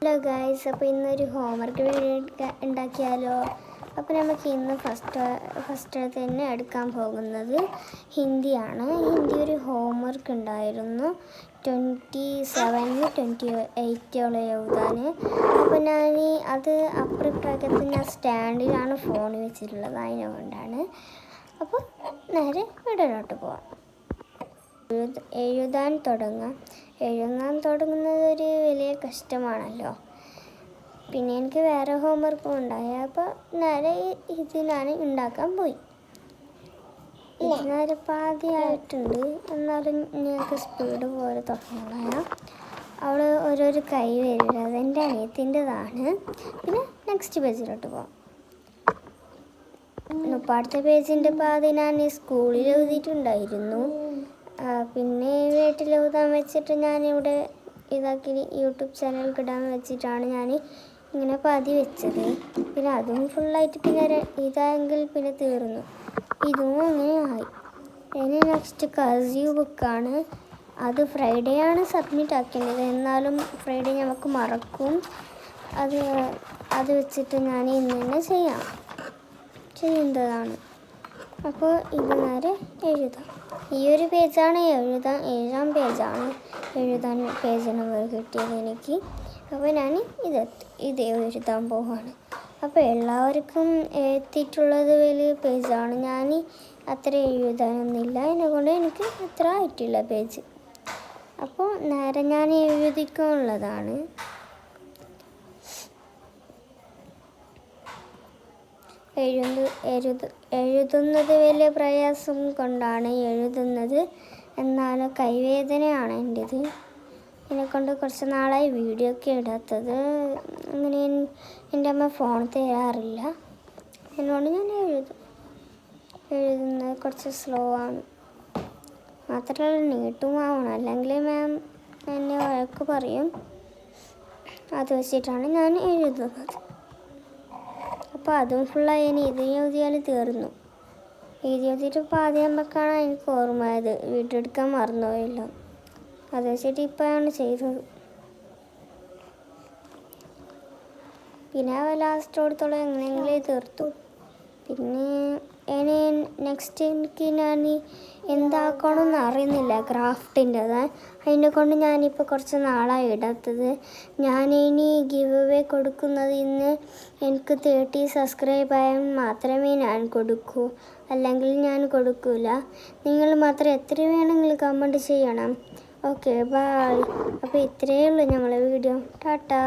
Hello guys, അപ്പോൾ ഇന്നൊരു homework video ഉണ്ടാക്കിയാലോ. അപ്പോൾ നമുക്ക് ഇന്ന് ഫസ്റ്റ് തന്നെ എടുക്കാൻ പോകുന്നത് ഹിന്ദിയാണ്. ഹിന്ദി ഒരു ഹോംവർക്ക് ഉണ്ടായിരുന്നു 27 28 എഴുതാൻ. അപ്പോൾ ഞാൻ അത് അപ്പുറത്ത് ഞാൻ സ്റ്റാൻഡിലാണ് ഫോൺ വെച്ചിട്ടുള്ളത്, അതിനുകൊണ്ടാണ്. അപ്പോൾ നേരെ വീഡിയോയിലോട്ട് പോവാം. എഴുതാൻ തുടങ്ങുന്നത് ഒരു വലിയ കഷ്ടമാണല്ലോ. പിന്നെ എനിക്ക് വേറെ ഹോംവർക്കും ഉണ്ടായി. അപ്പോൾ നേരെ ഇത് ഞാൻ ഉണ്ടാക്കാൻ പോയി. ഇത് നേരെ പാതിയായിട്ടുണ്ട്, എന്നാലും ഞങ്ങൾക്ക് സ്പീഡ് പോലെ തുടങ്ങുകയാണ്. അവിടെ ഓരോരു കൈ വരില്ല, അതെൻ്റെ അനിയത്തിൻ്റെതാണ്. പിന്നെ നെക്സ്റ്റ് പേജിലോട്ട് പോകാം. അടുത്ത പേജിൻ്റെ പാതി ഞാൻ സ്കൂളിൽ എഴുതിയിട്ടുണ്ടായിരുന്നു. പിന്നെ വീട്ടിൽ എഴുതാൻ വെച്ചിട്ട് ഞാനിവിടെ ഇതാക്കി യൂട്യൂബ് ചാനലിൽ ഇടാൻ വെച്ചിട്ടാണ് ഞാൻ ഇങ്ങനെ പാതി വെച്ചത്. പിന്നെ അതും ഫുള്ളായിട്ട് പിന്നെ ഇതായെങ്കിൽ പിന്നെ തീർന്നു. ഇതും അങ്ങനെ ആയി. ഇനി നെക്സ്റ്റ് കർസീവ് ബുക്കാണ്. അത് ഫ്രൈഡേ ആണ് സബ്മിറ്റ് ആക്കേണ്ടത്, എന്നാലും ഫ്രൈഡേ നമുക്ക് മറക്കും. അത് വെച്ചിട്ട് ഞാൻ ഇന്ന് തന്നെ ചെയ്യുന്നതാണ്. അപ്പോൾ ഇത് നേരെ എഴുതാം. ഈ ഒരു പേജാണ് ഏഴാം പേജാണ് എഴുതാൻ പേജ് നമ്പർ കിട്ടിയത് എനിക്ക്. അപ്പോൾ ഞാൻ ഇത് എഴുതാൻ പോവാണ്. അപ്പോൾ എല്ലാവർക്കും എത്തിയിട്ടുള്ളത് വലിയ പേജാണ്. ഞാൻ അത്ര എഴുതാനൊന്നുമില്ല, എന്നെക്കൊണ്ട് എനിക്ക് അത്ര ആയിട്ടില്ല പേജ്. അപ്പോൾ നേരെ ഞാൻ എഴുതിക്കാനുള്ളതാണ്. എഴുതുന്നത് വലിയ പ്രയാസം കൊണ്ടാണ് എഴുതുന്നത്, എന്നാലും കൈവേദനയാണ് എൻ്റേത്. എന്നെക്കൊണ്ട് കുറച്ച് നാളായി വീഡിയോ ഒക്കെ ഇടാത്തത്. അങ്ങനെ എൻ്റെ അമ്മ ഫോൺ തരാറില്ല, അതുകൊണ്ട് ഞാൻ എഴുതുന്നത് കുറച്ച് സ്ലോ ആണ്. മാത്രമല്ല നീട്ടുമാവണം, അല്ലെങ്കിൽ മാം എന്നെ വഴക്ക് പറയും. അത് വെച്ചിട്ടാണ് ഞാൻ എഴുതുന്നത്. അപ്പോൾ അതും ഫുള്ളായി. ഇനി ഇത് എഴുതിയാൽ തീർന്നു. എഴുതിയിട്ട് പാതിയാകുമ്പോഴേക്കാണ് എനിക്ക് ഓർമ്മയത്, വീഡിയോ എടുക്കാൻ മറന്നുപോയല്ലോ. അത് വെച്ചിട്ട് ഇപ്പോഴാണ് ചെയ്തത്. പിന്നെ ലാസ്റ്റോടത്തോളം എങ്ങനെയെങ്കിലും തീർത്തു. പിന്നെ ഇനി നെക്സ്റ്റ് എനിക്ക് ഞാൻ എന്താക്കണമെന്ന് അറിയുന്നില്ല, ക്രാഫ്റ്റിൻ്റെത്. അതിനെ കൊണ്ട് ഞാനിപ്പോൾ കുറച്ച് നാളായി ഇടാത്തത്. ഞാനിനി ഗിവ് അവേ കൊടുക്കുന്നത് ഇന്ന് എനിക്ക് 30 സബ്സ്ക്രൈബ് ആയാൽ മാത്രമേ ഞാൻ കൊടുക്കൂ, അല്ലെങ്കിൽ ഞാൻ കൊടുക്കില്ല. നിങ്ങൾ മാത്രം എത്ര വേണമെങ്കിലും കമൻറ്റ് ചെയ്യണം. Okay, bye. അപ്പോൾ ഇത്രയേ ഉള്ളൂ ഞങ്ങളുടെ വീഡിയോ. ടാറ്റാ.